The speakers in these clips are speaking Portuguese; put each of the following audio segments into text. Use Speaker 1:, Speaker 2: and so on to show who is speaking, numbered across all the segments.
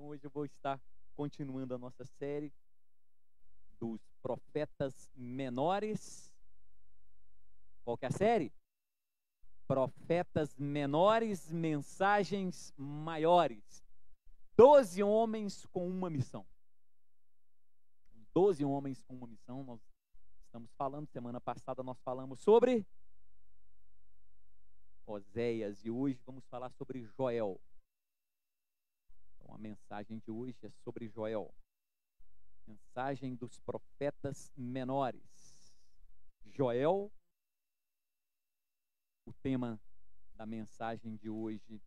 Speaker 1: Hoje eu vou estar continuando a nossa série dos profetas menores. Qual que é a série? Profetas menores, mensagens maiores. 12 homens com uma missão. 12 homens com uma missão. Nós estamos falando, semana passada nós falamos sobre Oséias e hoje vamos falar sobre Joel. Então a mensagem de hoje é sobre Joel. Mensagem dos profetas menores. Joel, o tema da mensagem de hoje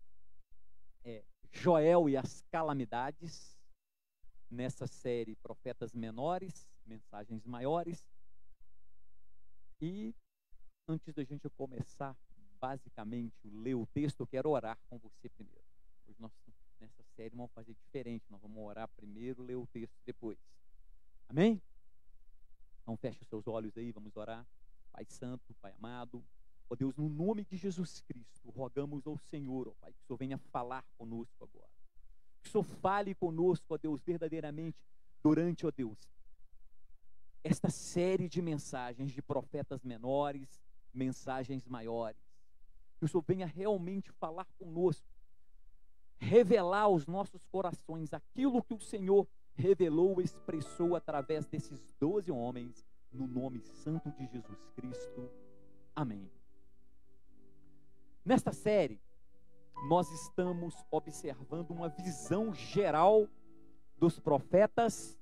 Speaker 1: é Joel e as calamidades. Nessa série, profetas menores, mensagens maiores. E antes da gente começar, basicamente, ler o texto, eu quero orar com você primeiro. Hoje nós, nessa série, vamos fazer diferente. Nós vamos orar primeiro, ler o texto depois. Amém? Então feche os seus olhos aí, vamos orar. Pai Santo, Pai amado, ó Deus, no nome de Jesus Cristo, rogamos ao Senhor, ó Pai, que o Senhor venha falar conosco agora. Que o Senhor fale conosco, ó Deus, verdadeiramente, durante, ó Deus, esta série de mensagens de profetas menores, mensagens maiores. Que o Senhor venha realmente falar conosco, revelar aos nossos corações aquilo que o Senhor revelou, expressou através desses 12 homens, no nome santo de Jesus Cristo. Amém. Nesta série, nós estamos observando uma visão geral dos profetas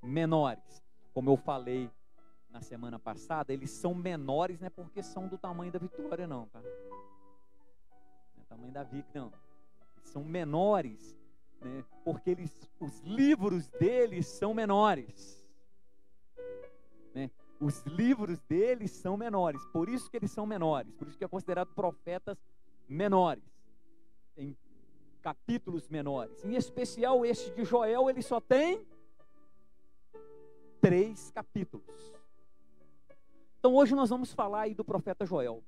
Speaker 1: menores. Como eu falei na semana passada, eles são menores, não é porque são do tamanho da Vitória, não, tá? Não é o tamanho da Vic, não. Eles são menores, né? Porque os livros deles são menores, né? Os livros deles são menores, por isso que eles são menores, por isso que é considerado profetas menores, em capítulos menores. Em especial este de Joel, ele só tem 3 capítulos. Então hoje nós vamos falar aí do profeta Joel.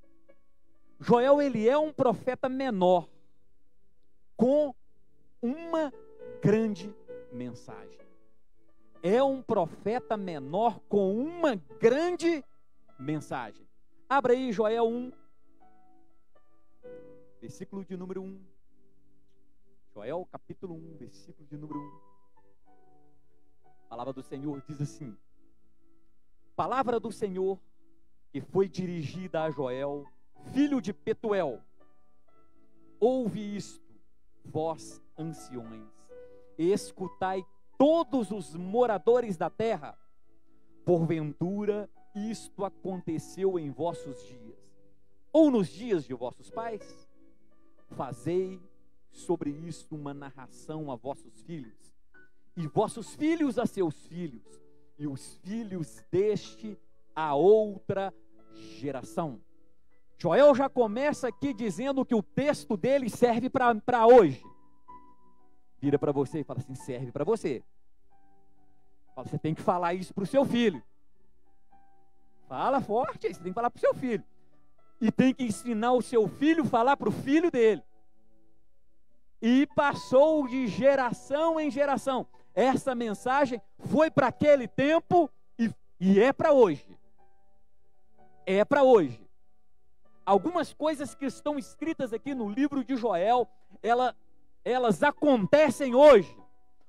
Speaker 1: Joel, ele é um profeta menor, com uma grande mensagem. É um profeta menor com uma grande mensagem. Abra aí Joel 1, versículo de número 1. Joel capítulo 1, versículo de número 1. A palavra do Senhor diz assim: palavra do Senhor que foi dirigida a Joel, filho de Petuel. Ouve isto, vós anciões, e escutai todos os moradores da terra. Porventura isto aconteceu em vossos dias, ou nos dias de vossos pais? Fazei sobre isto uma narração a vossos filhos, e vossos filhos a seus filhos, e os filhos deste a outra geração. Joel já começa aqui dizendo que o texto dele serve para hoje. Vira para você e fala assim: serve para você. Fala, você tem que falar isso para o seu filho. Fala forte aí, você tem que falar para o seu filho. E tem que ensinar o seu filho a falar para o filho dele. E passou de geração em geração. Essa mensagem foi para aquele tempo e é para hoje. É para hoje. Algumas coisas que estão escritas aqui no livro de Joel, elas acontecem hoje.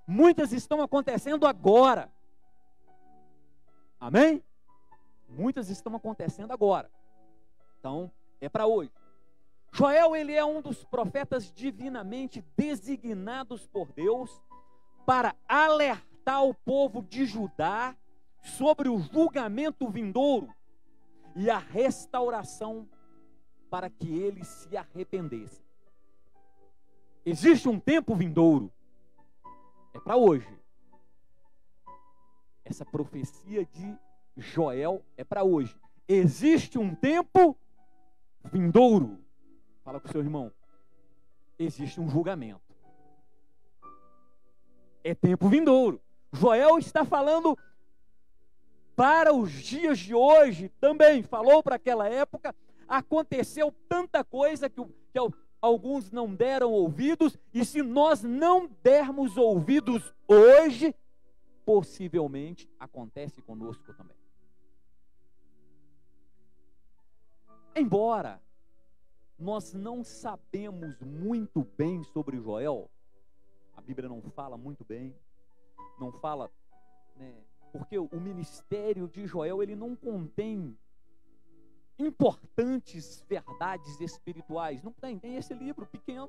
Speaker 1: Muitas estão acontecendo agora. Amém? Muitas estão acontecendo agora. Então, é para hoje. Joel, ele é um dos profetas divinamente designados por Deus para alertar o povo de Judá sobre o julgamento vindouro e a restauração para que eles se arrependessem. Existe um tempo vindouro. É para hoje. Essa profecia de Joel é para hoje. Existe um tempo vindouro. Fala com o seu irmão. Existe um julgamento. É tempo vindouro. Joel está falando para os dias de hoje também. Falou para aquela época. Aconteceu tanta coisa que alguns não deram ouvidos, e se nós não dermos ouvidos hoje, possivelmente acontece conosco também. Embora nós não sabemos muito bem sobre Joel, a Bíblia não fala muito bem, não fala, né, porque o ministério de Joel, ele não contém importantes verdades espirituais, não tem esse livro pequeno,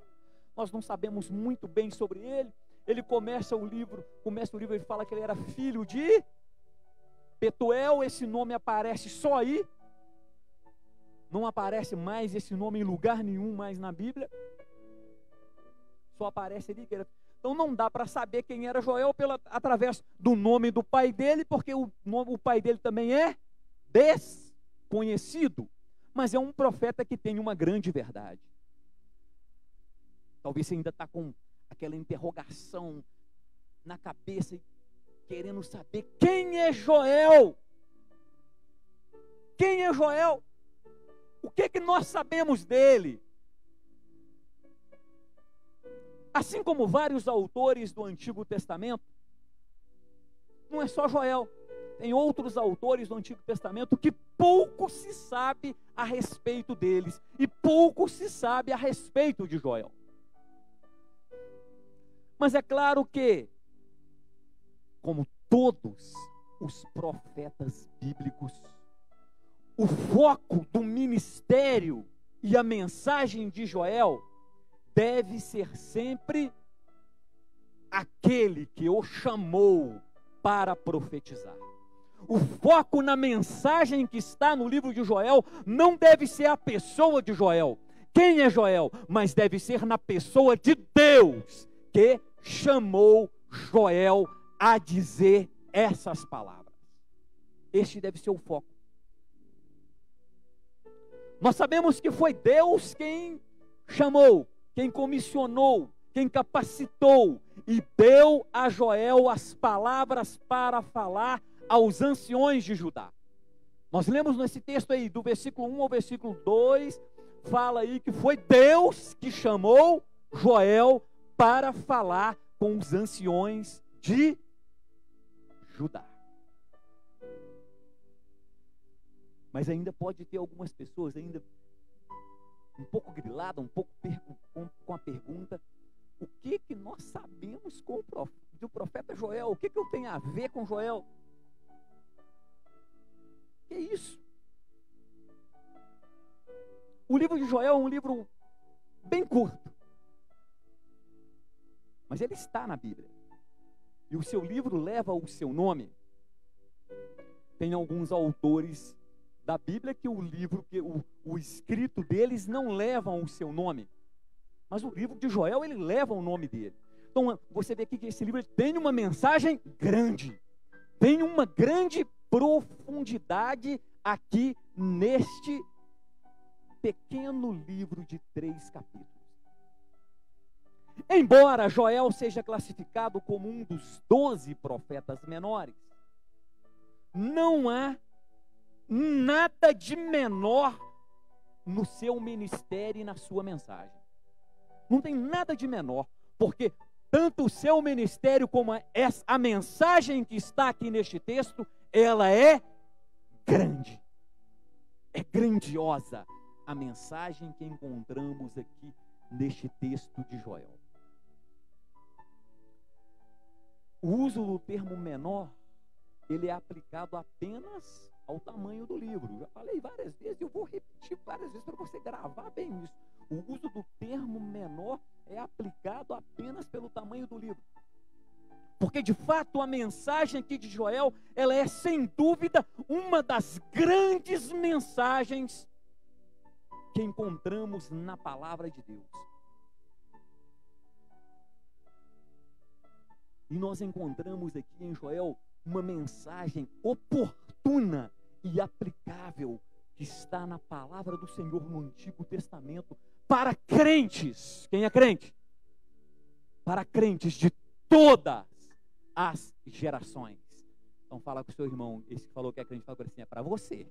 Speaker 1: nós não sabemos muito bem sobre ele. Ele começa o livro, ele fala que ele era filho de Betuel, esse nome aparece só aí, não aparece mais esse nome em lugar nenhum mais na Bíblia, só aparece ali que era. Então não dá para saber quem era Joel através do nome do pai dele, porque o pai dele também é desconhecido, mas é um profeta que tem uma grande verdade. Talvez você ainda está com aquela interrogação na cabeça, querendo saber quem é Joel. Quem é Joel? O que nós sabemos dele? Assim como vários autores do Antigo Testamento, não é só Joel, tem outros autores do Antigo Testamento que pouco se sabe a respeito deles, e pouco se sabe a respeito de Joel. Mas é claro que, como todos os profetas bíblicos, o foco do ministério e a mensagem de Joel deve ser sempre aquele que o chamou para profetizar. O foco na mensagem que está no livro de Joel não deve ser a pessoa de Joel. Quem é Joel? Mas deve ser na pessoa de Deus, que chamou Joel a dizer essas palavras. Este deve ser o foco. Nós sabemos que foi Deus quem chamou, quem comissionou, quem capacitou e deu a Joel as palavras para falar aos anciões de Judá. Nós lemos nesse texto aí, do versículo 1 ao versículo 2, fala aí que foi Deus que chamou Joel para falar com os anciões de Judá. Mas ainda pode ter algumas pessoas ainda um pouco griladas, um pouco com a pergunta: o que nós sabemos do profeta Joel? O que eu tenho a ver com Joel? Que isso? O livro de Joel é um livro bem curto, mas ele está na Bíblia, e o seu livro leva o seu nome. Tem alguns autores da Bíblia que o escrito deles não levam o seu nome, mas o livro de Joel, ele leva o nome dele. Então você vê aqui que esse livro tem uma mensagem grande, tem uma grande profundidade aqui neste pequeno livro de 3 capítulos. Embora Joel seja classificado como um dos 12 profetas menores, não há nada de menor no seu ministério e na sua mensagem. Não tem nada de menor, porque tanto o seu ministério como a mensagem que está aqui neste texto, ela é grande, é grandiosa a mensagem que encontramos aqui neste texto de Joel. O uso do termo menor, ele é aplicado apenas ao tamanho do livro. Já falei várias vezes, eu vou repetir várias vezes para você gravar bem isso. O uso do termo menor é aplicado apenas pelo tamanho do livro. Porque de fato a mensagem aqui de Joel, ela é sem dúvida uma das grandes mensagens que encontramos na palavra de Deus. E nós encontramos aqui em Joel uma mensagem oportuna e aplicável que está na palavra do Senhor no Antigo Testamento para crentes. Quem é crente? Para crentes de todas as gerações. Então fala com o seu irmão, esse que falou que é crente, fala assim: é para você.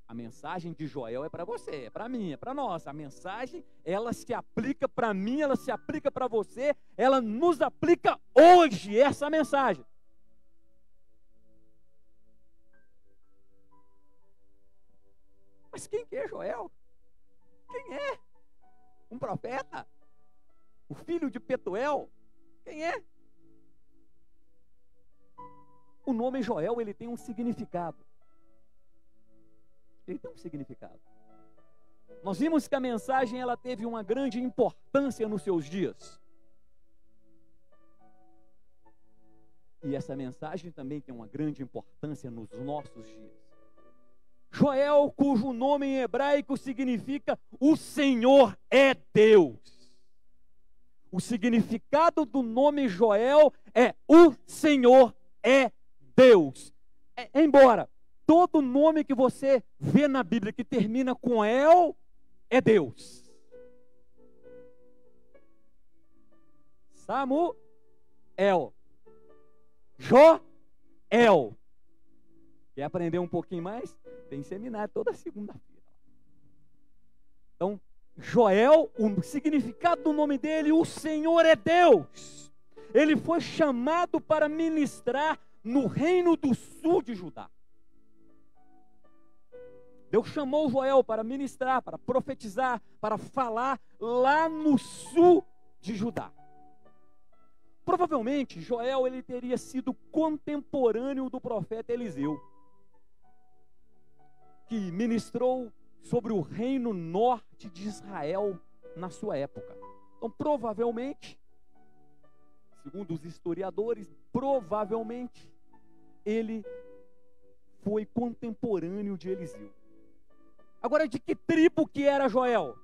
Speaker 1: A mensagem de Joel é para você, é para mim, é para nós. A mensagem, ela se aplica para mim, ela se aplica para você, ela nos aplica hoje, essa mensagem. Mas quem que é Joel? Quem é? Um profeta? O filho de Petuel? Quem é? O nome Joel, ele tem um significado. Ele tem um significado. Nós vimos que a mensagem, ela teve uma grande importância nos seus dias. E essa mensagem também tem uma grande importância nos nossos dias. Joel, cujo nome em hebraico significa o Senhor é Deus. O significado do nome Joel é o Senhor é Deus. Embora todo nome que você vê na Bíblia que termina com El é Deus. Samuel, Joel. Quer aprender um pouquinho mais? Tem seminário toda segunda-feira. Então, Joel, o significado do nome dele, o Senhor é Deus. Ele foi chamado para ministrar no reino do sul de Judá. Deus chamou Joel para ministrar, para profetizar, para falar lá no sul de Judá. Provavelmente, Joel ele teria sido contemporâneo do profeta Eliseu, que ministrou sobre o reino norte de Israel na sua época. Então, provavelmente, segundo os historiadores, provavelmente ele foi contemporâneo de Eliseu. Agora, de que tribo que era Joel?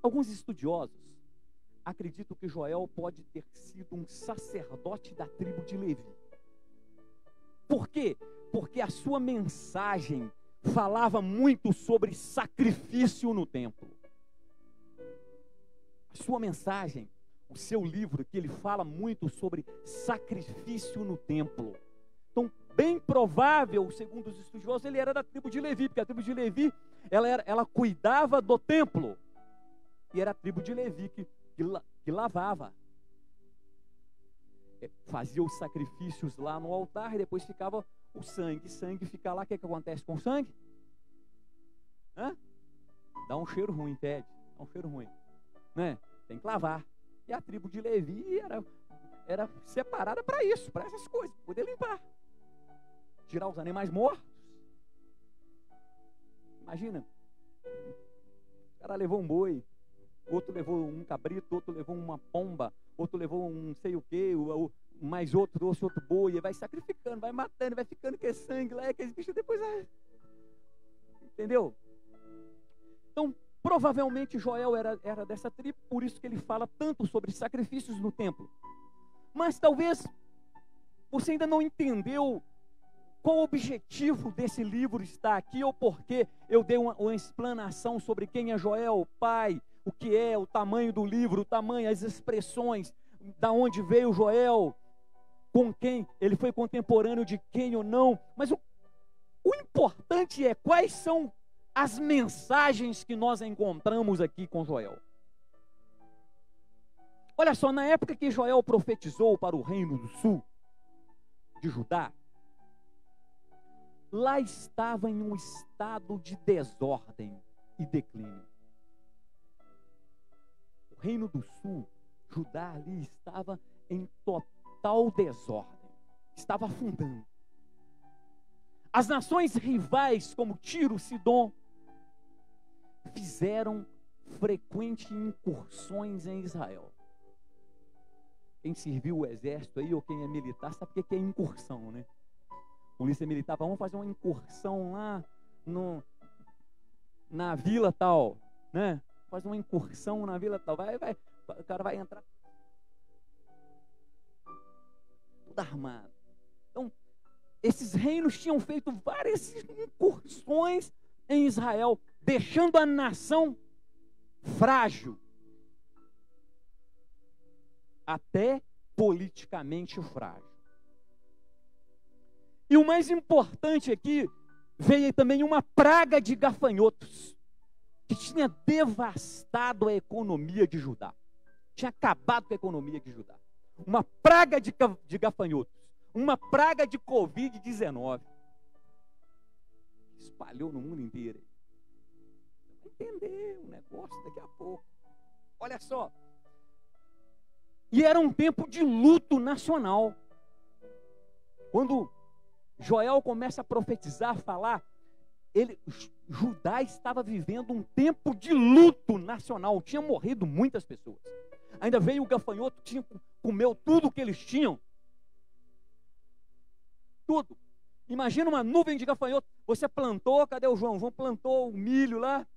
Speaker 1: Alguns estudiosos acreditam que Joel pode ter sido um sacerdote da tribo de Levi. Por quê? Porque a sua mensagem falava muito sobre sacrifício no templo. A sua mensagem, o seu livro, que ele fala muito sobre sacrifício no templo. Então, bem provável, segundo os estudiosos, ele era da tribo de Levi, porque a tribo de Levi, ela cuidava do templo. E era a tribo de Levi que lavava. Fazia os sacrifícios lá no altar e depois ficava o sangue. Sangue fica lá, o que acontece com o sangue? Dá um cheiro ruim, pede. Dá um cheiro ruim. Né? Tem que lavar. E a tribo de Levi era separada para isso, para essas coisas, poder limpar. Tirar os animais mortos. Imagina. O cara levou um boi, outro levou um cabrito, outro levou uma pomba, outro levou um não sei o que, mais outro trouxe outro boi, e vai sacrificando, vai matando, vai ficando com esse sangue lá, aqueles bichos depois. Entendeu? Então, provavelmente Joel era dessa tribo, por isso que ele fala tanto sobre sacrifícios no templo. Mas talvez você ainda não entendeu qual o objetivo desse livro está aqui, ou porque eu dei uma explanação sobre quem é Joel, o pai, o que é, o tamanho do livro, o tamanho, as expressões, da onde veio Joel, com quem, ele foi contemporâneo de quem ou não. Mas o importante é quais são as mensagens que nós encontramos aqui com Joel. Olha só, na época que Joel profetizou para o reino do sul de Judá, lá estava em um estado de desordem e declínio. O reino do sul, Judá ali estava em total desordem, estava afundando. As nações rivais como Tiro, Sidom, fizeram frequentes incursões em Israel. Quem serviu o exército aí, ou quem é militar, sabe o que é incursão, né? Polícia militar, vamos fazer uma incursão lá na vila tal, né? Faz uma incursão na vila tal, vai, o cara vai entrar tudo armado. Então, esses reinos tinham feito várias incursões em Israel, deixando a nação frágil, até politicamente frágil. E o mais importante aqui, veio também uma praga de gafanhotos, que tinha devastado a economia de Judá. Tinha acabado com a economia de Judá. Uma praga de gafanhotos, uma praga de Covid-19. Espalhou no mundo inteiro. Vai entender o negócio daqui a pouco. Olha só. E era um tempo de luto nacional. Quando Joel começa a profetizar, a falar, Judá estava vivendo um tempo de luto nacional. Tinha morrido muitas pessoas. Ainda veio o gafanhoto, comeu tudo que eles tinham. Tudo. Imagina uma nuvem de gafanhoto. Você plantou, cadê o João? João plantou o milho lá.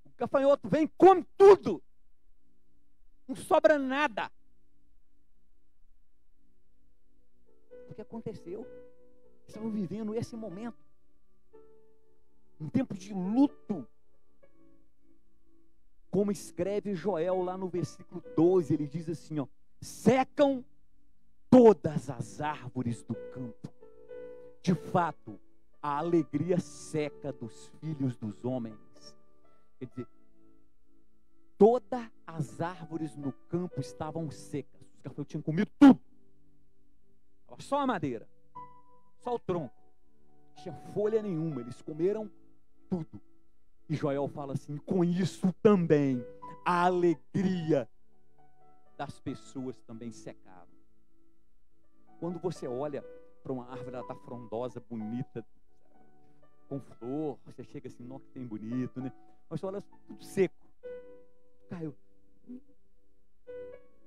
Speaker 1: O gafanhoto vem, come tudo. Não sobra nada. O que aconteceu? Estavam vivendo esse momento. Um tempo de luto. Como escreve Joel lá no versículo 12, ele diz assim, ó: secam todas as árvores do campo. De fato, a alegria seca dos filhos dos homens. Quer dizer, todas as árvores no campo estavam secas. Os gafanhotos tinham comido tudo. Só a madeira, só o tronco. Não tinha folha nenhuma, eles comeram tudo. E Joel fala assim: com isso também a alegria das pessoas também secaram. Quando você olha para uma árvore, ela está frondosa, bonita, com flor, você chega assim, nossa, que tem bonito, né? Mas você olha tudo seco. Caiu.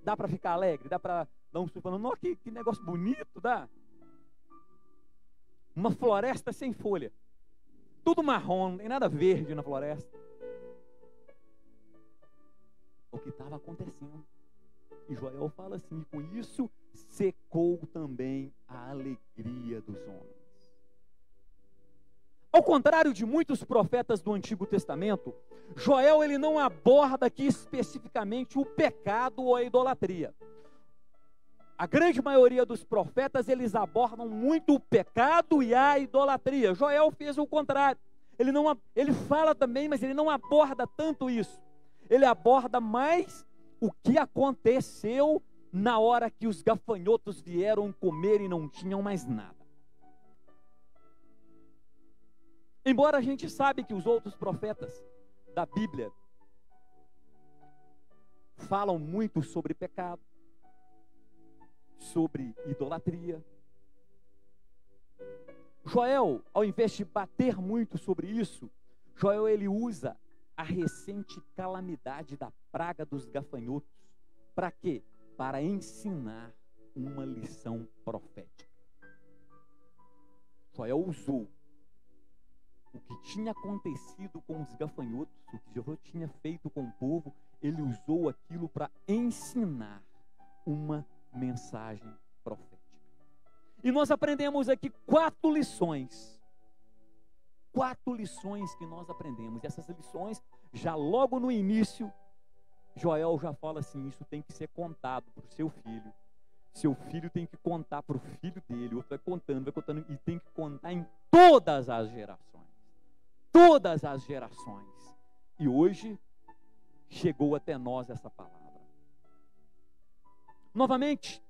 Speaker 1: Dá para ficar alegre? Dá para dar um susto falando, nossa, que negócio bonito, dá? Uma floresta sem folha. Tudo marrom, não tem nada verde na floresta. O que estava acontecendo. E Joel fala assim: com isso secou também a alegria dos homens. Ao contrário de muitos profetas do Antigo Testamento, Joel ele não aborda aqui especificamente o pecado ou a idolatria. A grande maioria dos profetas, eles abordam muito o pecado e a idolatria. Joel fez o contrário. Ele fala também, mas ele não aborda tanto isso. Ele aborda mais o que aconteceu na hora que os gafanhotos vieram comer e não tinham mais nada. Embora a gente sabe que os outros profetas da Bíblia falam muito sobre pecado, sobre idolatria, Joel, ao invés de bater muito sobre isso, Joel ele usa a recente calamidade da praga dos gafanhotos. Para quê? Para ensinar uma lição profética. Joel usou o que tinha acontecido com os gafanhotos, o que Jeová tinha feito com o povo, ele usou aquilo para ensinar uma mensagem profética. E nós aprendemos aqui 4 lições. 4 lições que nós aprendemos. E essas lições, já logo no início, Joel já fala assim: isso tem que ser contado para o seu filho. Seu filho tem que contar para o filho dele. O outro vai contando, e tem que contar em todas as gerações. Todas as gerações. E hoje chegou até nós essa palavra. Novamente,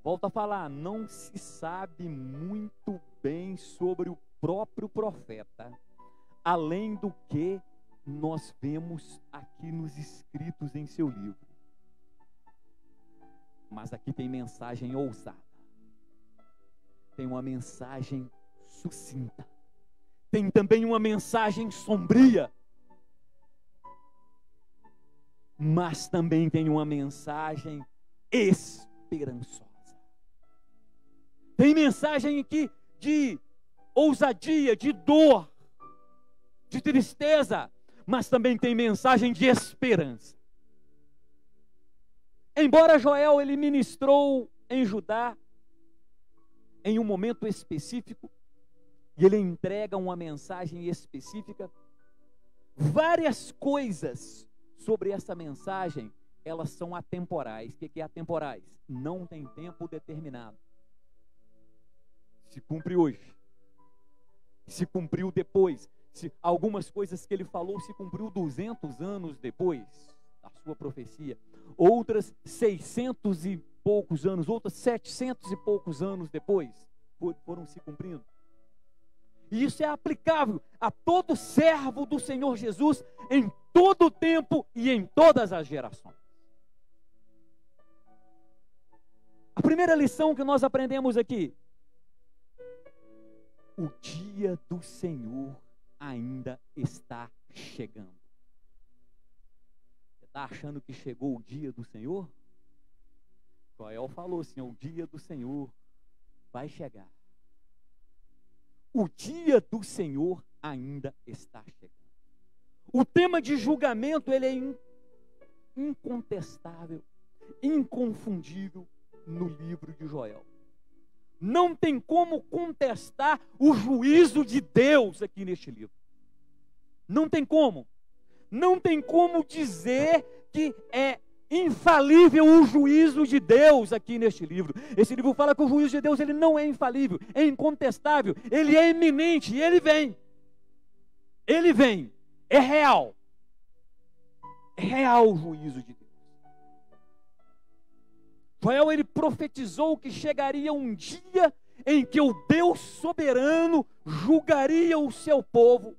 Speaker 1: volto a falar, não se sabe muito bem sobre o próprio profeta, além do que nós vemos aqui nos escritos em seu livro. Mas aqui tem mensagem ousada, tem uma mensagem sucinta, tem também uma mensagem sombria, mas também tem uma mensagem esperançosa. Tem mensagem aqui de ousadia, de dor, de tristeza, mas também tem mensagem de esperança. Embora Joel ele ministrou em Judá em um momento específico, e ele entrega uma mensagem específica, várias coisas sobre essa mensagem, elas são atemporais. O que é atemporais? Não tem tempo determinado. se cumpre hoje, se cumpriu depois, se algumas coisas que ele falou se cumpriu 200 anos depois da sua profecia, outras 600 e poucos anos, outras 700 e poucos anos depois foram se cumprindo. E isso é aplicável a todo servo do Senhor Jesus em todo o tempo e em todas as gerações. A primeira lição que nós aprendemos aqui: o dia do Senhor ainda está chegando. Você está achando que chegou o dia do Senhor? Joel falou assim: o dia do Senhor vai chegar. O dia do Senhor ainda está chegando. O tema de julgamento, ele é incontestável, inconfundível no livro de Joel. Não tem como contestar o juízo de Deus aqui neste livro. Não tem como. Não tem como dizer que é infalível o juízo de Deus aqui neste livro. Esse livro fala que o juízo de Deus, ele não é infalível, é incontestável, ele é iminente e ele vem. Ele vem, é real. É real o juízo de Deus. Joel, ele profetizou que chegaria um dia em que o Deus soberano julgaria o seu povo.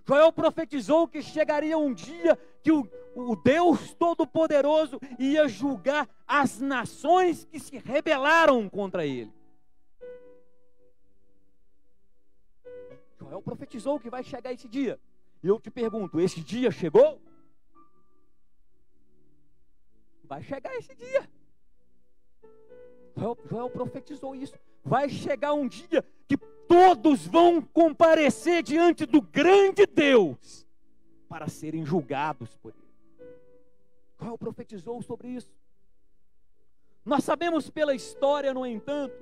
Speaker 1: Joel profetizou que chegaria um dia que o Deus Todo-Poderoso ia julgar as nações que se rebelaram contra ele. Joel profetizou que vai chegar esse dia. E eu te pergunto, esse dia chegou? Vai chegar esse dia. Joel profetizou isso. Vai chegar um dia que todos vão comparecer diante do grande Deus para serem julgados por ele. Joel profetizou sobre isso. Nós sabemos pela história, no entanto,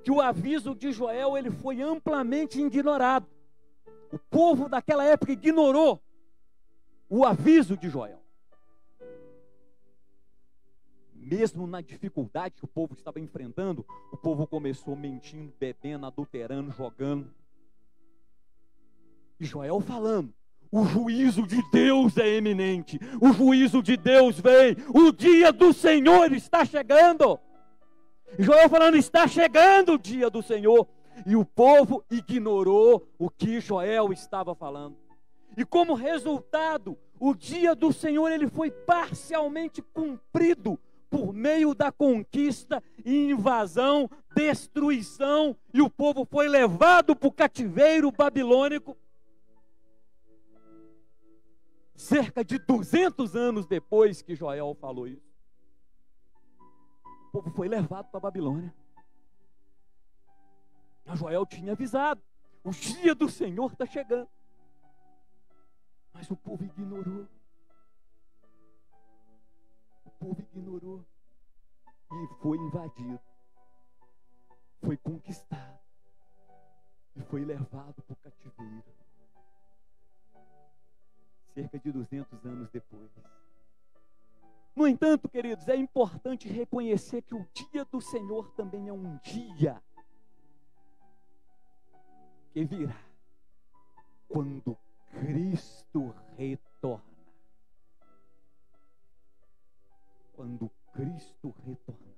Speaker 1: que o aviso de Joel, ele foi amplamente ignorado. O povo daquela época ignorou o aviso de Joel. Mesmo na dificuldade que o povo estava enfrentando, o povo começou mentindo, bebendo, adulterando, jogando. E Joel falando: o juízo de Deus é eminente, o juízo de Deus vem, o dia do Senhor está chegando. E Joel falando: está chegando o dia do Senhor. E o povo ignorou o que Joel estava falando. E como resultado, o dia do Senhor, ele foi parcialmente cumprido por meio da conquista e invasão, destruição, e o povo foi levado para o cativeiro babilônico. Cerca de 200 anos depois que Joel falou isso, o povo foi levado para a Babilônia. Mas Joel tinha avisado: o dia do Senhor está chegando. Mas o povo ignorou. O povo ignorou e foi invadido, foi conquistado e foi levado para o cativeiro. Cerca de 200 anos depois. No entanto, queridos, é importante reconhecer que o dia do Senhor também é um dia que virá quando Cristo retornar. Quando Cristo retornar.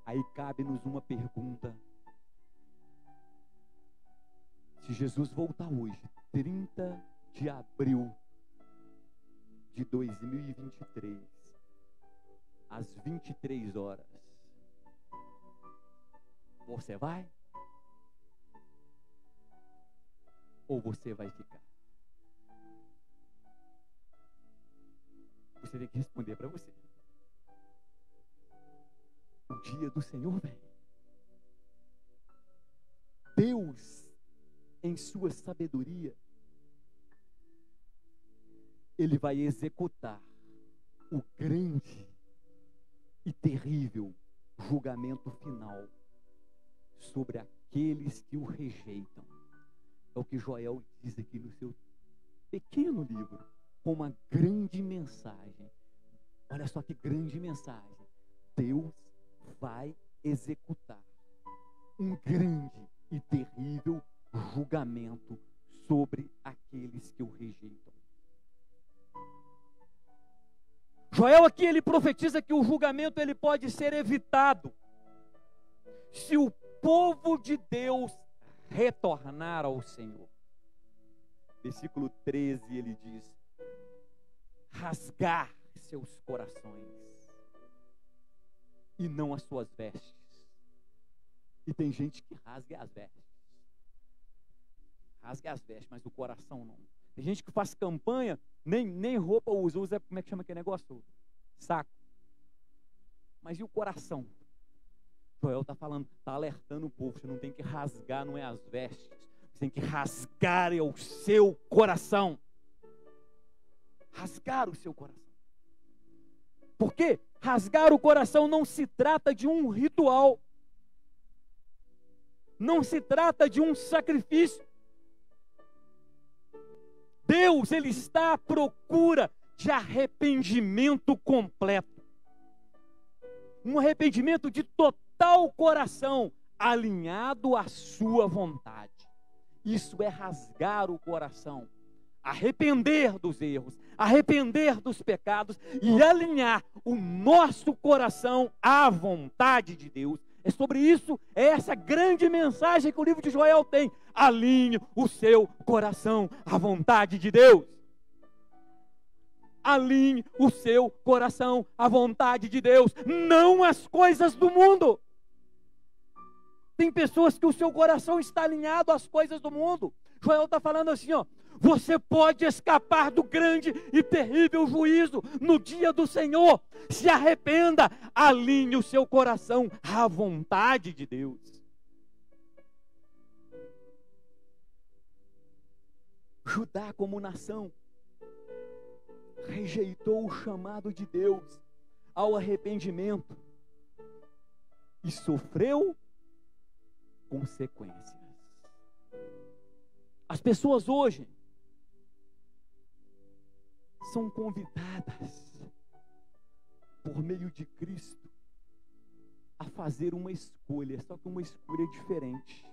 Speaker 1: Aí cabe-nos uma pergunta. Se Jesus voltar hoje, 30 de abril de 2023, às 23 horas, você vai? Ou você vai ficar? Você tem que responder para você. O dia do Senhor vem. Deus, em sua sabedoria, Ele vai executar o grande e terrível julgamento final sobre aqueles que o rejeitam. É o que Joel diz aqui no seu pequeno livro, com uma grande mensagem. Olha só que grande mensagem. Deus vai executar um grande e terrível julgamento sobre aqueles que o rejeitam. Joel aqui ele profetiza que o julgamento ele pode ser evitado se o povo de Deus retornar ao Senhor. Versículo 13 ele diz: rasgar seus corações e não as suas vestes. E tem gente que rasga as vestes. Rasga as vestes, mas o coração não. Tem gente que faz campanha, nem roupa usa, como é que chama aquele negócio? Saco. Mas e o coração? Joel está falando, está alertando o povo, você não tem que rasgar, não é as vestes, você tem que rasgar o seu coração. Rasgar o seu coração. Por quê? Rasgar o coração não se trata de um ritual, não se trata de um sacrifício. Deus, ele está à procura de arrependimento completo. Um arrependimento de total coração, alinhado à sua vontade. Isso é rasgar o coração, arrepender dos erros, arrepender dos pecados e alinhar o nosso coração à vontade de Deus. É sobre isso, é essa grande mensagem que o livro de Joel tem. Alinhe o seu coração à vontade de Deus. Alinhe o seu coração à vontade de Deus, não às coisas do mundo. Tem pessoas que o seu coração está alinhado às coisas do mundo. Joel está falando assim, ó: você pode escapar do grande e terrível juízo no dia do Senhor. Se arrependa, alinhe o seu coração à vontade de Deus. Judá, como nação, rejeitou o chamado de Deus ao arrependimento e sofreu consequências. As pessoas hoje são convidadas por meio de Cristo a fazer uma escolha, só que uma escolha diferente.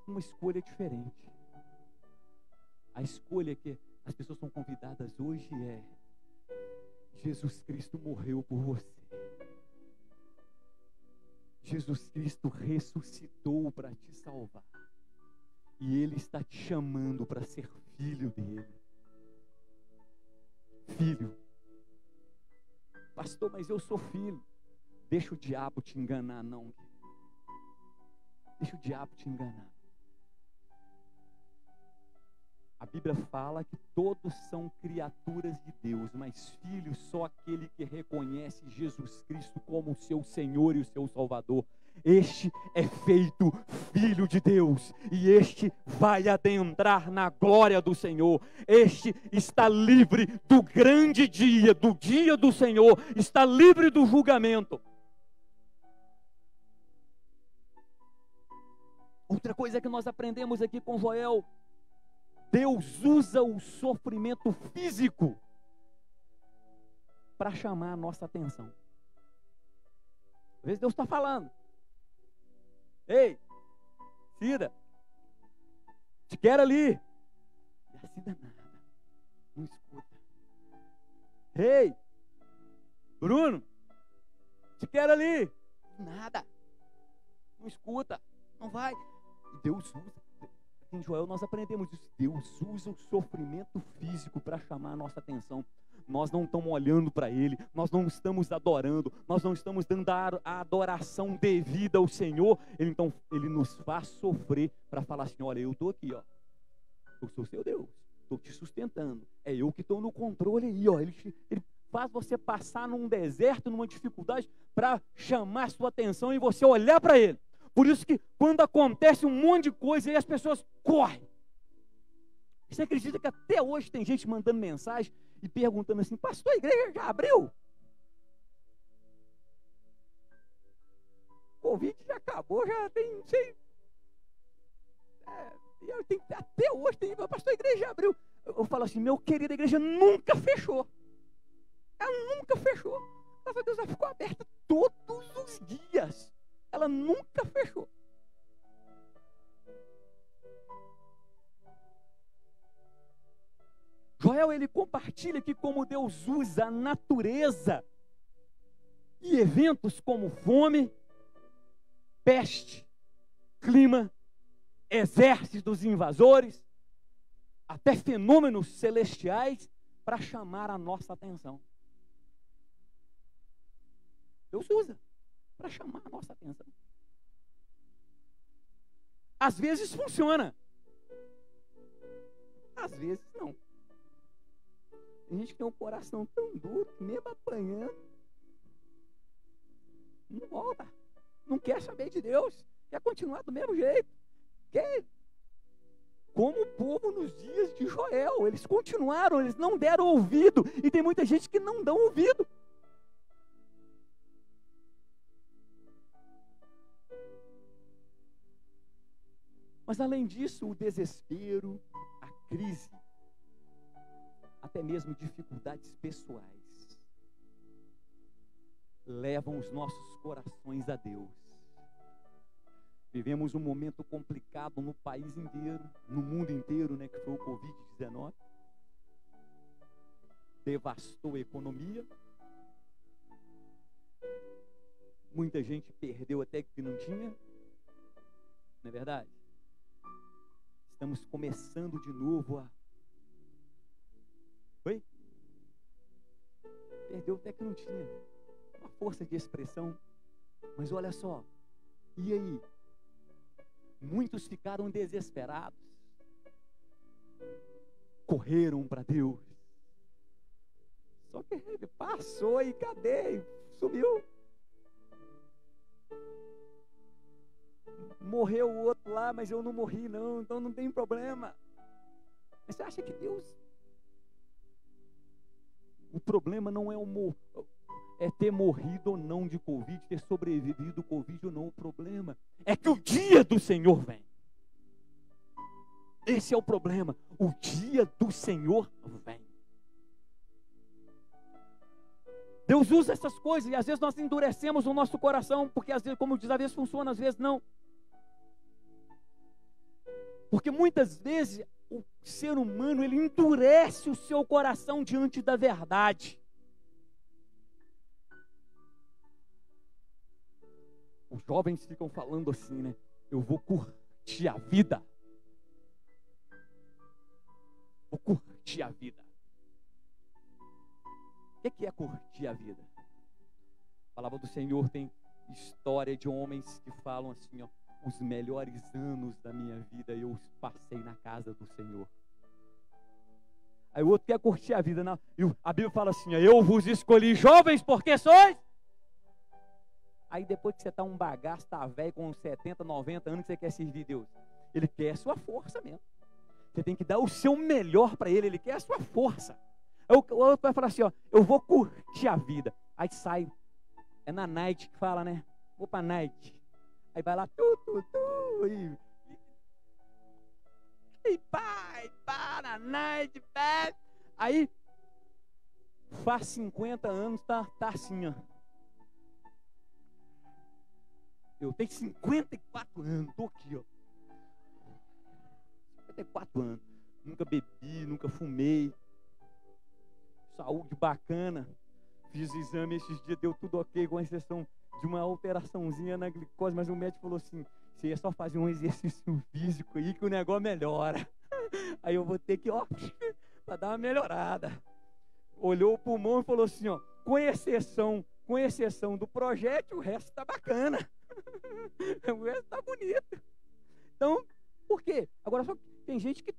Speaker 1: Uma escolha diferente. A escolha que as pessoas são convidadas hoje é: Jesus Cristo morreu por você. Jesus Cristo ressuscitou para te salvar. E Ele está te chamando para ser filho dele. Filho. Pastor, mas eu sou filho. Deixa o diabo te enganar, não. Deixa o diabo te enganar. A Bíblia fala que todos são criaturas de Deus, mas filho só aquele que reconhece Jesus Cristo como o seu Senhor e o seu Salvador. Este é feito filho de Deus, e este vai adentrar na glória do Senhor. Este está livre do grande dia, do dia do Senhor, está livre do julgamento. Outra coisa que nós aprendemos aqui com Joel: Deus usa o sofrimento físico para chamar a nossa atenção. Às vezes Deus está falando: ei, Cida, te quero ali. E a Cida nada, não escuta. Ei, Bruno, te quero ali. Nada, não escuta, não vai. E Deus usa. Em Joel nós aprendemos isso. Deus usa o sofrimento físico para chamar a nossa atenção. Nós não estamos olhando para Ele, nós não estamos adorando, nós não estamos dando a adoração devida ao Senhor. Então Ele nos faz sofrer para falar assim: olha, eu estou aqui, ó, eu sou seu Deus, estou te sustentando, é eu que estou no controle aí, ó. Ele faz você passar num deserto, numa dificuldade, para chamar a sua atenção e você olhar para Ele. Por isso que quando acontece um monte de coisa, aí as pessoas correm. Você acredita que até hoje tem gente mandando mensagem e perguntando assim: pastor, a igreja já abriu? O Covid já acabou, já tem, não sei. Até hoje tem, pastor, a igreja já abriu. Eu falo assim: meu querido, a igreja nunca fechou. Ela nunca fechou. A casa de Deus ela ficou aberta todos os dias. Ela nunca fechou. Joel, ele compartilha aqui como Deus usa a natureza e eventos como fome, peste, clima, exércitos invasores, até fenômenos celestiais para chamar a nossa atenção. Deus usa para chamar a nossa atenção. Às vezes funciona, às vezes não. Tem gente que tem um coração tão duro que mesmo apanhando não volta, não quer saber de Deus, quer continuar do mesmo jeito, quer como o povo nos dias de Joel. Eles continuaram, eles não deram ouvido, e tem muita gente que não dá ouvido. Mas além disso, o desespero, a crise, até mesmo dificuldades pessoais, levam os nossos corações a Deus. Vivemos um momento complicado no país inteiro, no mundo inteiro, né, que foi o Covid-19. Devastou a economia. Muita gente perdeu até que não tinha. Não é verdade? Estamos começando de novo a... Oi? Perdeu até que não tinha. Uma força de expressão. Mas olha só. E aí? Muitos ficaram desesperados. Correram para Deus. Só que ele passou e cadê? Sumiu. Morreu o outro lá, mas eu não morri não, então não tem problema. Mas você acha que Deus... O problema não é ter morrido ou não de Covid, ter sobrevivido ao Covid ou não. O problema é que o dia do Senhor vem. Esse é o problema. O dia do Senhor vem. Deus usa essas coisas e às vezes nós endurecemos o nosso coração, porque às vezes, como diz, às vezes funciona, às vezes não. Porque muitas vezes o ser humano, ele endurece o seu coração diante da verdade. Os jovens ficam falando assim, né? Eu vou curtir a vida. Vou curtir a vida. O que é curtir a vida? A palavra do Senhor tem história de homens que falam assim, ó: os melhores anos da minha vida eu os passei na casa do Senhor. Aí o outro quer curtir a vida. Não. E a Bíblia fala assim, ó: eu vos escolhi jovens porque sois. Aí depois que você está um bagaço, está velho, com 70, 90 anos, que você quer servir Deus. Ele quer a sua força mesmo. Você tem que dar o seu melhor para ele. Ele quer a sua força. Aí o outro vai falar assim, ó: eu vou curtir a vida. Aí sai. É na night que fala, né? Vou para night. Aí vai lá, e pai, para, night, pá. Aí, faz 50 anos, tá assim, ó. Eu tenho 54 anos, tô aqui, ó. 54 anos. Nunca bebi, nunca fumei. Saúde bacana. Fiz o exame esses dias, deu tudo ok, com exceção de uma alteraçãozinha na glicose, mas o médico falou assim: você ia só fazer um exercício físico aí que o negócio melhora. Aí eu vou ter que, ó, para dar uma melhorada. Olhou o pulmão e falou assim, ó: com exceção do projétil, o resto tá bacana. O resto tá bonito. Então, por quê? Agora só tem gente que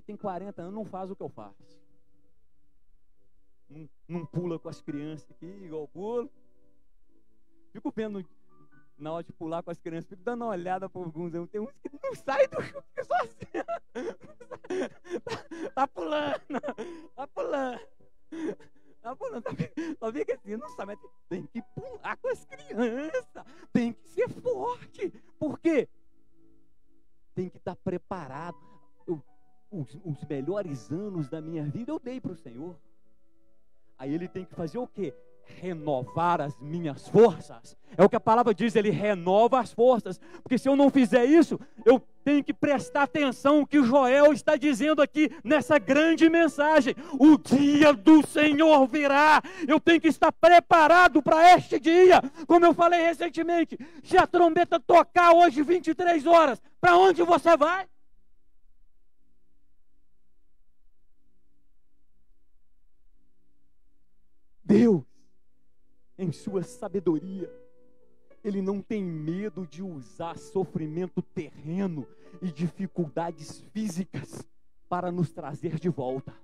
Speaker 1: tem 40 anos, não faz o que eu faço. Não pula com as crianças aqui, igual pulo. Fico vendo, na hora de pular com as crianças, fico dando uma olhada para alguns. Tem uns que não saem do chão, fica só assim. Tá pulando. Só fica assim, não sabe, mas tem que pular com as crianças. Tem que ser forte. Por quê? Tem que estar preparado. Os melhores anos da minha vida eu dei para o Senhor. Aí ele tem que fazer o quê? Renovar as minhas forças. É o que a palavra diz, ele renova as forças. Porque se eu não fizer isso, eu tenho que prestar atenção no que Joel está dizendo aqui nessa grande mensagem. O dia do Senhor virá. Eu tenho que estar preparado para este dia. Como eu falei recentemente, se a trombeta tocar hoje 23 horas, para onde você vai? Deus, em sua sabedoria, Ele não tem medo de usar sofrimento terreno e dificuldades físicas para nos trazer de volta.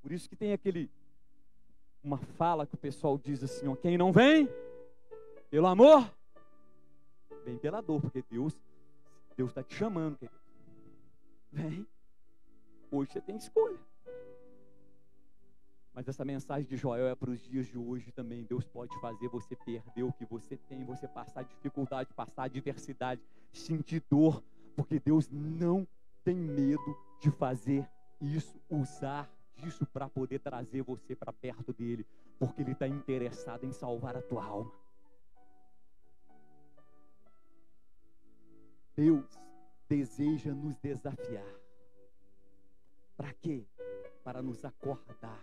Speaker 1: Por isso que tem uma fala que o pessoal diz assim, ó, quem não vem pelo amor, vem pela dor, porque Deus está te chamando, querido. Vem. Hoje você tem escolha. Mas essa mensagem de Joel é para os dias de hoje também. Deus pode fazer você perder o que você tem, você passar dificuldade, passar adversidade, sentir dor, porque Deus não tem medo de fazer isso, usar disso para poder trazer você para perto dele, porque Ele está interessado em salvar a tua alma. Deus deseja nos desafiar. Para quê? Para nos acordar,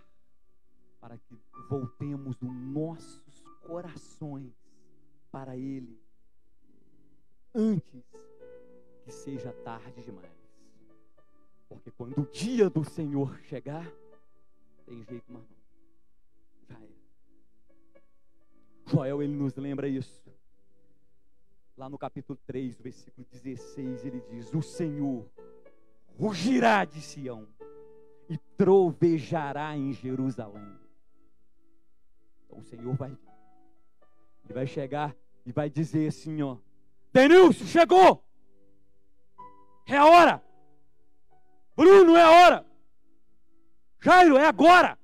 Speaker 1: para que voltemos os nossos corações para Ele, antes que seja tarde demais. Porque quando o dia do Senhor chegar, tem jeito mais não. Já é. Joel, ele nos lembra isso. Lá no capítulo 3, versículo 16, ele diz: o Senhor rugirá de Sião e trovejará em Jerusalém. Então o Senhor vai vir. Ele vai chegar e vai dizer assim, ó: Denilson, chegou! É a hora! Bruno, é a hora! Jairo, é agora!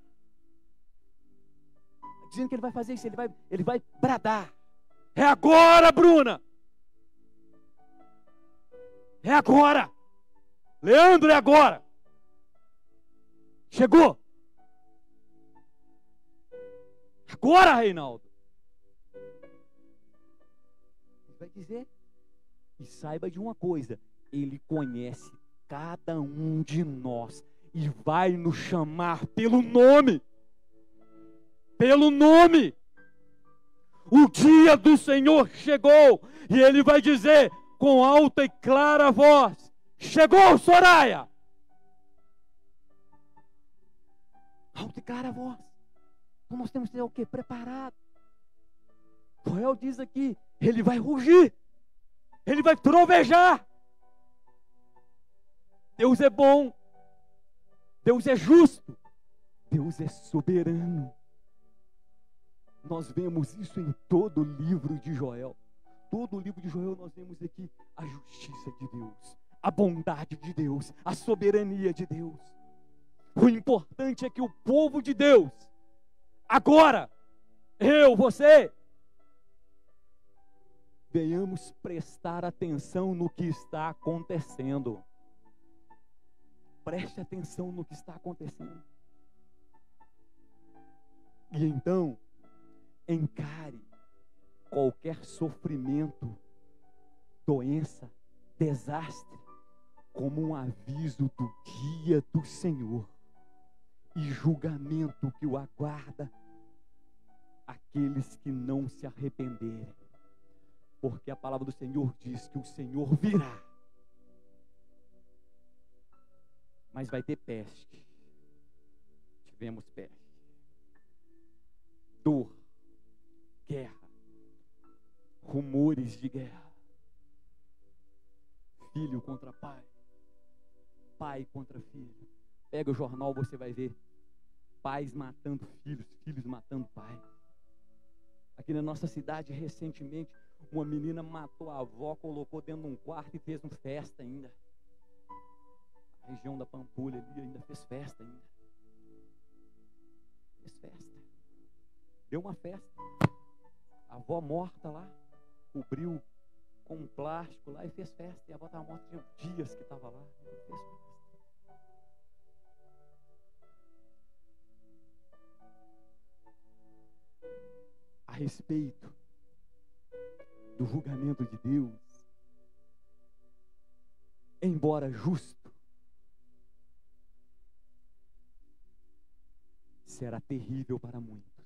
Speaker 1: Dizendo que ele vai fazer isso, ele vai bradar. É agora, Bruna! É agora! Leandro, é agora! Chegou! Agora, Reinaldo! Ele vai dizer. E saiba de uma coisa: Ele conhece cada um de nós e vai nos chamar pelo nome. Pelo nome. O dia do Senhor chegou e Ele vai dizer com alta e clara voz: chegou, Soraya! Alta e clara voz. Então nós temos que ter o quê? Preparado. Joel diz aqui: Ele vai rugir, Ele vai trovejar. Deus é bom, Deus é justo, Deus é soberano. Nós vemos isso em todo o livro de Joel. Todo o livro de Joel nós vemos aqui a justiça de Deus, a bondade de Deus, a soberania de Deus. O importante é que o povo de Deus, agora, eu, você, venhamos prestar atenção no que está acontecendo. Preste atenção no que está acontecendo. E então, encare qualquer sofrimento, doença, desastre, como um aviso do dia do Senhor e julgamento que o aguarda aqueles que não se arrependerem. Porque a palavra do Senhor diz que o Senhor virá, mas vai ter peste. Tivemos peste, dor, guerra, rumores de guerra, filho contra pai, pai contra filho. Pega o jornal, você vai ver pais matando filhos, filhos matando pai. Aqui na nossa cidade, recentemente, uma menina matou a avó, colocou dentro de um quarto e fez uma festa ainda. A região da Pampulha ali ainda fez festa ainda. Fez festa. Deu uma festa. A avó morta lá, cobriu com um plástico lá e fez festa. E a avó estava morta, tinha dias que estava lá. Fez festa. respeito do julgamento de Deus, embora justo, será terrível para muitos.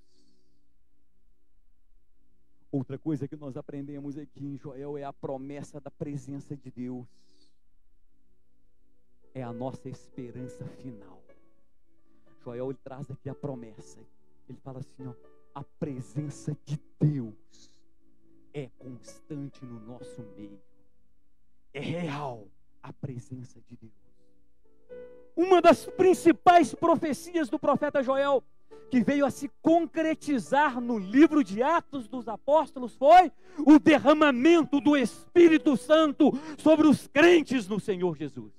Speaker 1: Outra coisa que nós aprendemos aqui em Joel é a promessa da presença de Deus. É a nossa esperança final. Joel, ele traz aqui a promessa. Ele fala assim, ó, a presença de Deus é constante no nosso meio. É real a presença de Deus. Uma das principais profecias do profeta Joel, que veio a se concretizar no livro de Atos dos Apóstolos, foi o derramamento do Espírito Santo sobre os crentes no Senhor Jesus.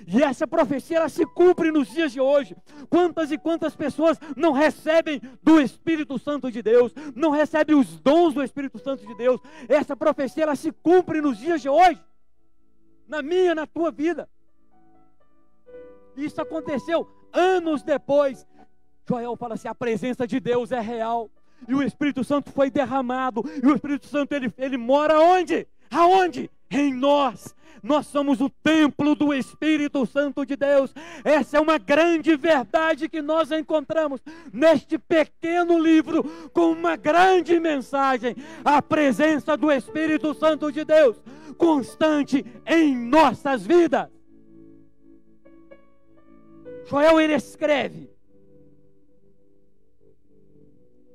Speaker 1: E essa profecia, ela se cumpre nos dias de hoje. Quantas e quantas pessoas não recebem do Espírito Santo de Deus, não recebem os dons do Espírito Santo de Deus. Essa profecia, ela se cumpre nos dias de hoje, na minha, na tua vida. Isso aconteceu anos depois. Joel fala assim, a presença de Deus é real, e o Espírito Santo foi derramado, e o Espírito Santo, ele mora onde? Aonde? Em nós. Nós somos o templo do Espírito Santo de Deus. Essa é uma grande verdade que nós encontramos neste pequeno livro, com uma grande mensagem. A presença do Espírito Santo de Deus, constante em nossas vidas. Joel, ele escreve: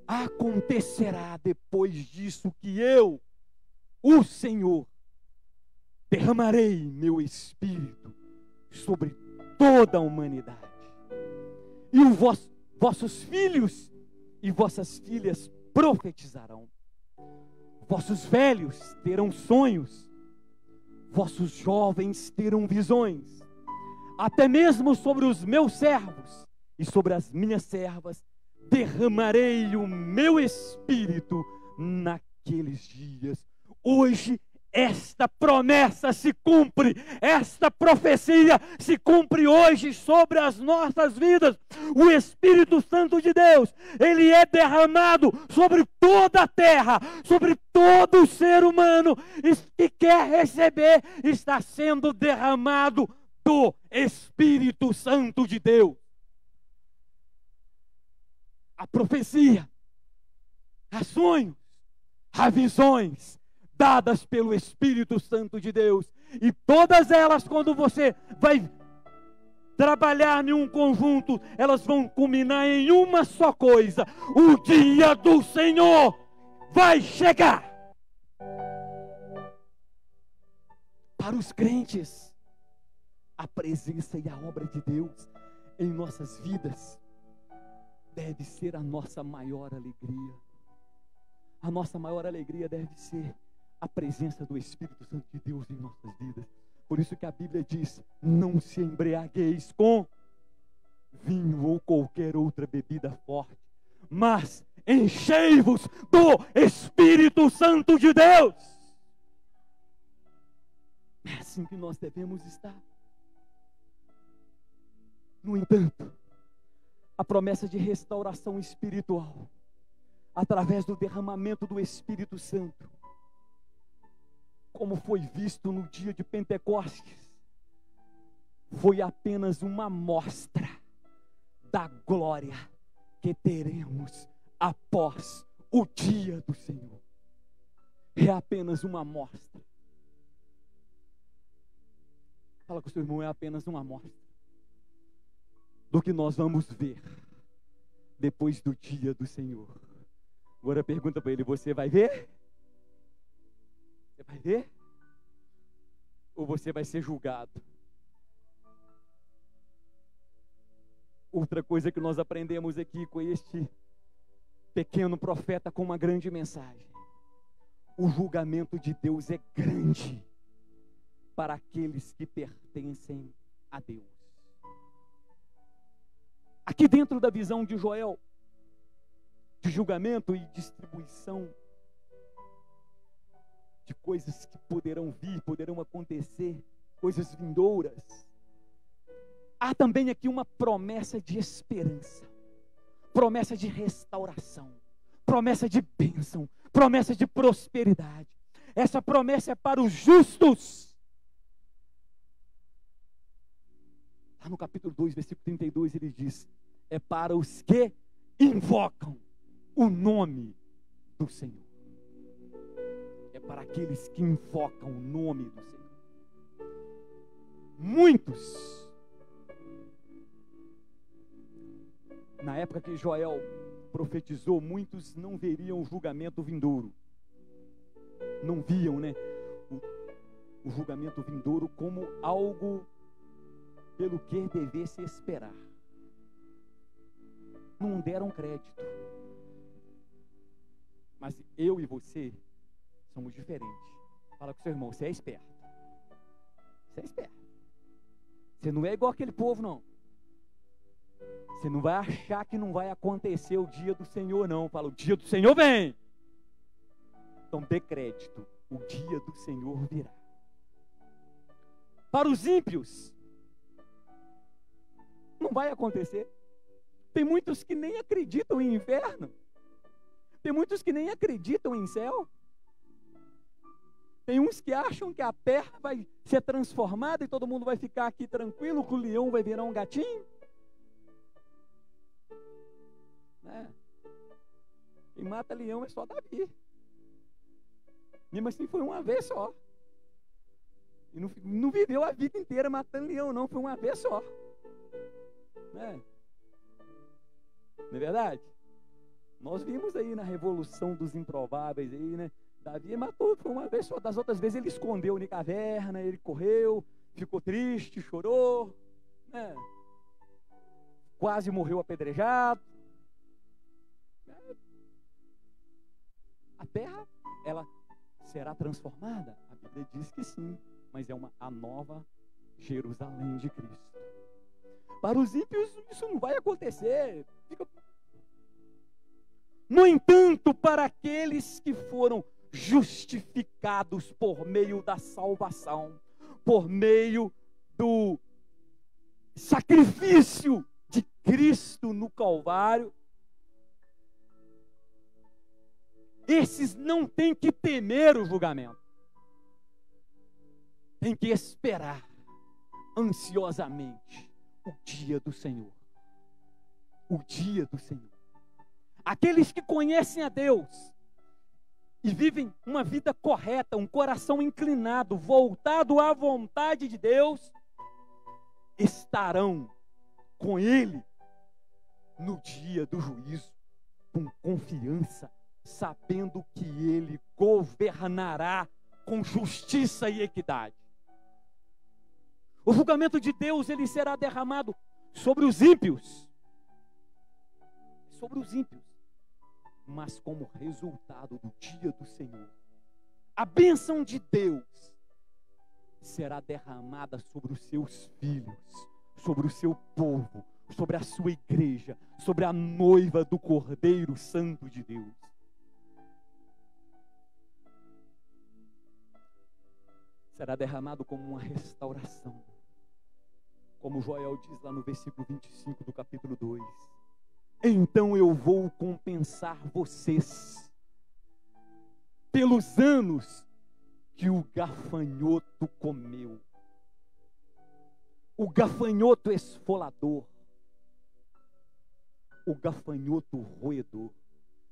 Speaker 1: acontecerá depois disso que eu, o Senhor, derramarei meu Espírito sobre toda a humanidade. E vossos filhos e vossas filhas profetizarão. Vossos velhos terão sonhos. Vossos jovens terão visões. Até mesmo sobre os meus servos e sobre as minhas servas derramarei o meu Espírito naqueles dias. Hoje esta promessa se cumpre, esta profecia se cumpre hoje sobre as nossas vidas. O Espírito Santo de Deus, ele é derramado sobre toda a terra, sobre todo ser humano que quer receber, está sendo derramado do Espírito Santo de Deus. A profecia, há sonhos, há visões dadas pelo Espírito Santo de Deus, e todas elas, quando você vai trabalhar em um conjunto, elas vão culminar em uma só coisa: o dia do Senhor vai chegar. Para os crentes, a presença e a obra de Deus em nossas vidas deve ser a nossa maior alegria. A nossa maior alegria deve ser a presença do Espírito Santo de Deus em nossas vidas. Por isso que a Bíblia diz: não se embriagueis com vinho ou qualquer outra bebida forte, mas enchei-vos do Espírito Santo de Deus. É assim que nós devemos estar. No entanto, a promessa de restauração espiritual, através do derramamento do Espírito Santo, como foi visto no dia de Pentecostes, foi apenas uma amostra da glória que teremos após o dia do Senhor. É apenas uma amostra. Fala com o seu irmão, é apenas uma amostra do que nós vamos ver depois do dia do Senhor. Agora pergunta para ele: você vai ver? Você vai ver? Ou você vai ser julgado? Outra coisa que nós aprendemos aqui com este pequeno profeta com uma grande mensagem: o julgamento de Deus é grande para aqueles que pertencem a Deus. Aqui dentro da visão de Joel, de julgamento e distribuição de coisas que poderão vir, poderão acontecer, coisas vindouras, há também aqui uma promessa de esperança, promessa de restauração, promessa de bênção, promessa de prosperidade. Essa promessa é para os justos. Lá no capítulo 2, versículo 32, ele diz: é para os que invocam o nome do Senhor. É para aqueles que invocam o nome do Senhor. Muitos, na época que Joel profetizou, muitos não veriam o julgamento vindouro. Não viam, né, o julgamento vindouro como algo pelo que devesse esperar. Não deram crédito. Mas eu e você somos diferentes. Fala com seu irmão, você é esperto. Você é esperto. Você não é igual aquele povo, não. Você não vai achar que não vai acontecer o dia do Senhor, não. Fala, o dia do Senhor vem. Então dê crédito. O dia do Senhor virá. Para os ímpios, não vai acontecer. Tem muitos que nem acreditam em inferno. Tem muitos que nem acreditam em céu. Tem uns que acham que a terra vai ser transformada e todo mundo vai ficar aqui tranquilo, que o leão vai virar um gatinho. Quem mata leão é só Davi. Mesmo assim foi uma vez só. E não viveu a vida inteira matando leão, não. Foi uma vez só. Não é verdade? Nós vimos aí na Revolução dos Improváveis aí, né? Davi matou, foi uma vez só. Das outras vezes ele escondeu na caverna, ele correu, ficou triste, chorou, né? Quase morreu apedrejado. A terra, ela será transformada? A Bíblia diz que sim, mas é a nova Jerusalém de Cristo. Para os ímpios isso não vai acontecer. No entanto, para aqueles que foram justificados por meio da salvação, por meio do sacrifício de Cristo no Calvário, esses não têm que temer o julgamento. Tem que esperar ansiosamente o dia do Senhor. O dia do Senhor. Aqueles que conhecem a Deus e vivem uma vida correta, um coração inclinado, voltado à vontade de Deus, estarão com Ele no dia do juízo, com confiança, sabendo que Ele governará com justiça e equidade. O julgamento de Deus, ele será derramado sobre os ímpios. Sobre os ímpios. Mas como resultado do dia do Senhor, a bênção de Deus será derramada sobre os seus filhos, sobre o seu povo, sobre a sua igreja, sobre a noiva do Cordeiro Santo de Deus. Será derramado como uma restauração, como Joel diz lá no versículo 25 do capítulo 2. Então eu vou compensar vocês pelos anos que o gafanhoto comeu. O gafanhoto esfolador. O gafanhoto roedor.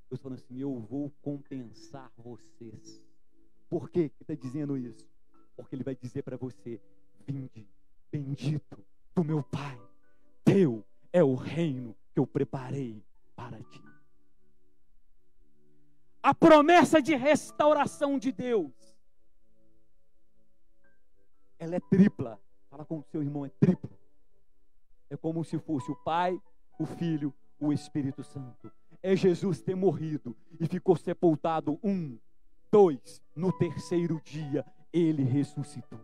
Speaker 1: Deus falando assim, eu vou compensar vocês. Por quê que está dizendo isso? Porque Ele vai dizer para você, vinde, bendito do meu Pai. Teu é o reino que eu preparei para ti. A promessa de restauração de Deus, ela é tripla. Fala com o seu irmão, é tripla. É como se fosse o Pai, o Filho, o Espírito Santo. É Jesus ter morrido e ficou sepultado 1, 2, no terceiro dia Ele ressuscitou.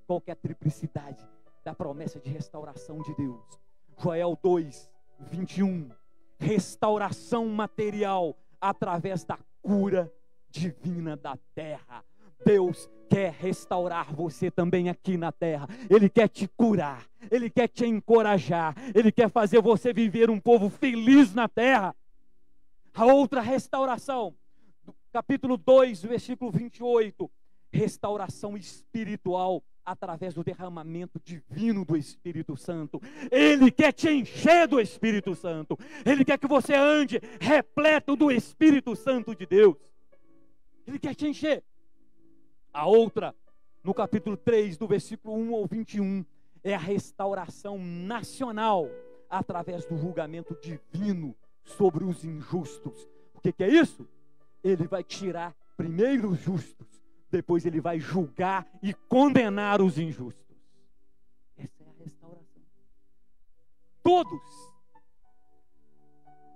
Speaker 1: Qual que é a triplicidade da promessa de restauração de Deus? Joel 2, 21. Restauração material através da cura divina da terra. Deus quer restaurar você também aqui na terra. Ele quer te curar. Ele quer te encorajar. Ele quer fazer você viver um povo feliz na terra. A outra restauração, do capítulo 2, versículo 28, restauração espiritual através do derramamento divino do Espírito Santo. Ele quer te encher do Espírito Santo. Ele quer que você ande repleto do Espírito Santo de Deus. Ele quer te encher. A outra, no capítulo 3, do versículo 1 ao 21, é a restauração nacional através do julgamento divino sobre os injustos. O que é isso? Ele vai tirar primeiro os justos, depois ele vai julgar e condenar os injustos. Essa é a restauração. Todos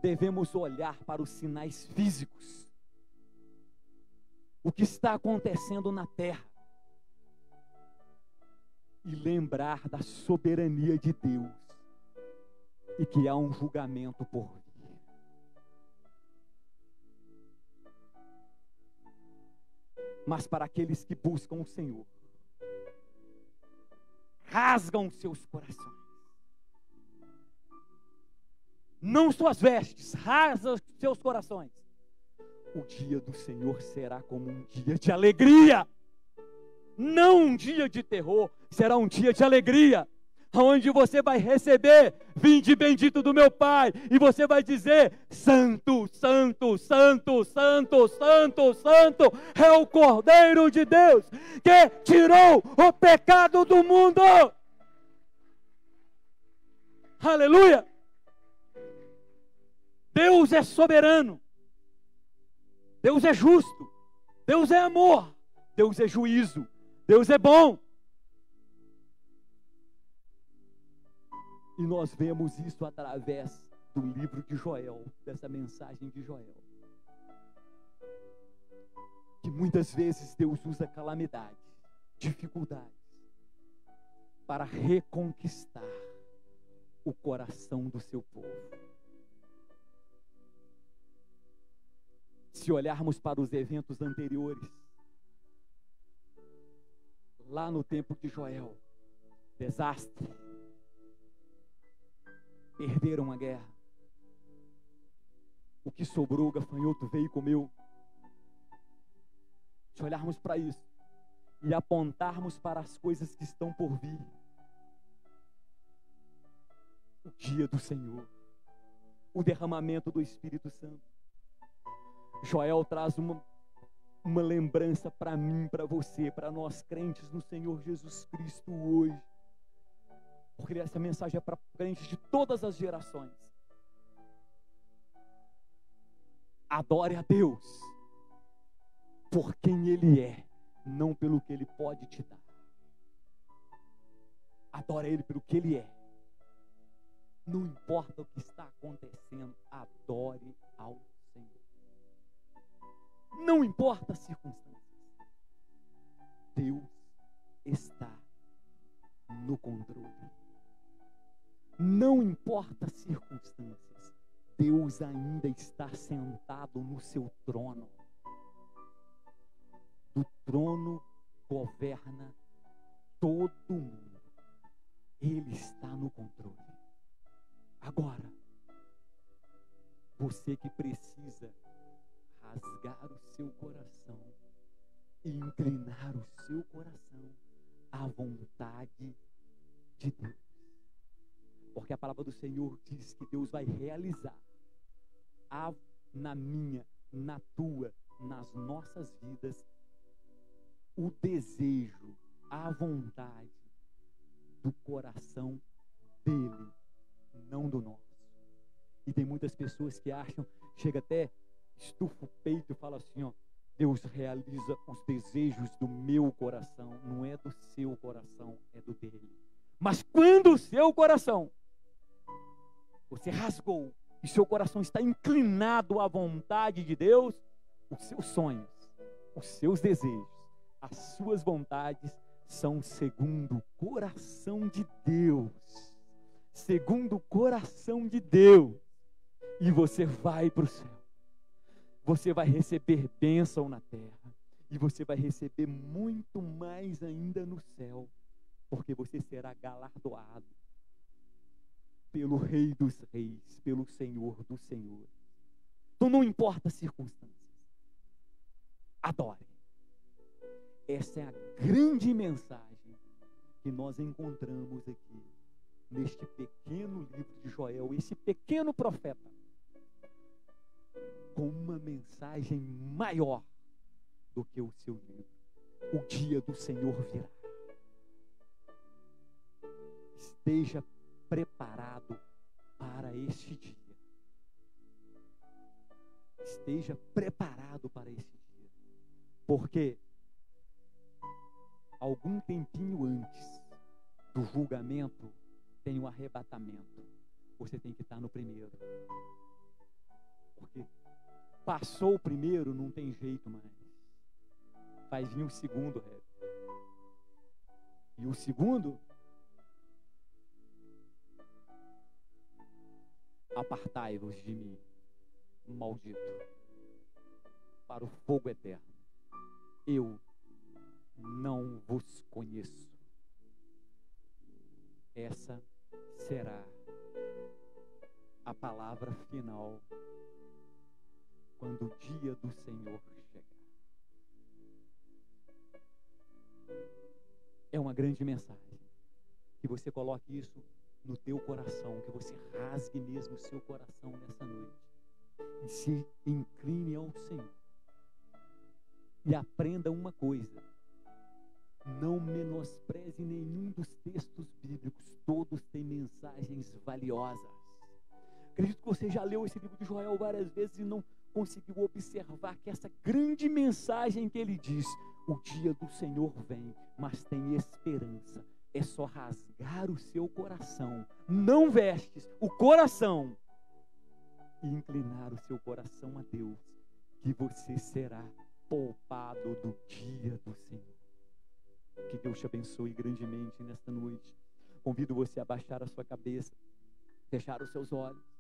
Speaker 1: devemos olhar para os sinais físicos. O que está acontecendo na terra. E lembrar da soberania de Deus. E que há um julgamento por vir. Mas para aqueles que buscam o Senhor, rasgam seus corações. Não suas vestes, rasgam seus corações. O dia do Senhor será como um dia de alegria. Não um dia de terror, será um dia de alegria. Onde você vai receber, vinde bendito do meu Pai, e você vai dizer, santo, santo, santo, santo, santo, santo, é o Cordeiro de Deus, que tirou o pecado do mundo. Aleluia! Deus é soberano, Deus é justo, Deus é amor, Deus é juízo, Deus é bom. E nós vemos isso através do livro de Joel, dessa mensagem de Joel. Que muitas vezes Deus usa calamidade, dificuldades, para reconquistar o coração do seu povo. Se olharmos para os eventos anteriores, lá no tempo de Joel, desastre, perderam a guerra. O que sobrou, o gafanhoto veio e comeu. Se olharmos para isso e apontarmos para as coisas que estão por vir, o dia do Senhor, o derramamento do Espírito Santo. Joel traz uma lembrança para mim, para você, para nós crentes no Senhor Jesus Cristo hoje. Porque essa mensagem é para crentes de todas as gerações. Adore a Deus por quem Ele é, não pelo que Ele pode te dar. Adore Ele pelo que Ele é. Não importa o que está acontecendo, adore ao Senhor. Não importa as circunstâncias, Deus está no controle. Não importa as circunstâncias, Deus ainda está sentado no seu trono. Do trono governa todo mundo. Ele está no controle. Agora, você que precisa rasgar o seu coração e inclinar o seu coração à vontade de Deus. Porque a palavra do Senhor diz que Deus vai realizar na minha, na tua, nas nossas vidas, o desejo, a vontade do coração dele, não do nosso. E tem muitas pessoas que acham, chega até, estufa o peito e fala assim, ó, Deus realiza os desejos do meu coração, não é do seu coração, é do dele. Mas quando o seu coração, você rasgou, e seu coração está inclinado à vontade de Deus, os seus sonhos, os seus desejos, as suas vontades são segundo o coração de Deus. Segundo o coração de Deus. E você vai para o céu. Você vai receber bênção na terra. E você vai receber muito mais ainda no céu. Porque você será galardoado pelo Rei dos Reis, pelo Senhor dos Senhores. Então não importa as circunstâncias. Adore. Essa é a grande mensagem que nós encontramos aqui, neste pequeno livro de Joel, esse pequeno profeta, com uma mensagem maior do que o seu livro. O dia do Senhor virá. Esteja preparado para este dia. Esteja preparado para esse dia. Porque algum tempinho antes do julgamento tem o arrebatamento. Você tem que estar no primeiro. Porque passou o primeiro, não tem jeito mais. Vai vir o segundo, e o segundo, apartai-vos de mim, maldito, para o fogo eterno. Eu não vos conheço. Essa será a palavra final quando o dia do Senhor chegar. É uma grande mensagem. Que você coloque isso no teu coração, que você rasgue mesmo o seu coração nessa noite e se incline ao Senhor e aprenda uma coisa: não menospreze nenhum dos textos bíblicos, todos têm mensagens valiosas. Acredito que você já leu esse livro de Joel várias vezes e não conseguiu observar que essa grande mensagem que ele diz: o dia do Senhor vem, mas tem esperança. É só rasgar o seu coração, não vestes, o coração, e inclinar o seu coração a Deus, que você será poupado do dia do Senhor. Que Deus te abençoe grandemente nesta noite. Convido você a baixar a sua cabeça, fechar os seus olhos.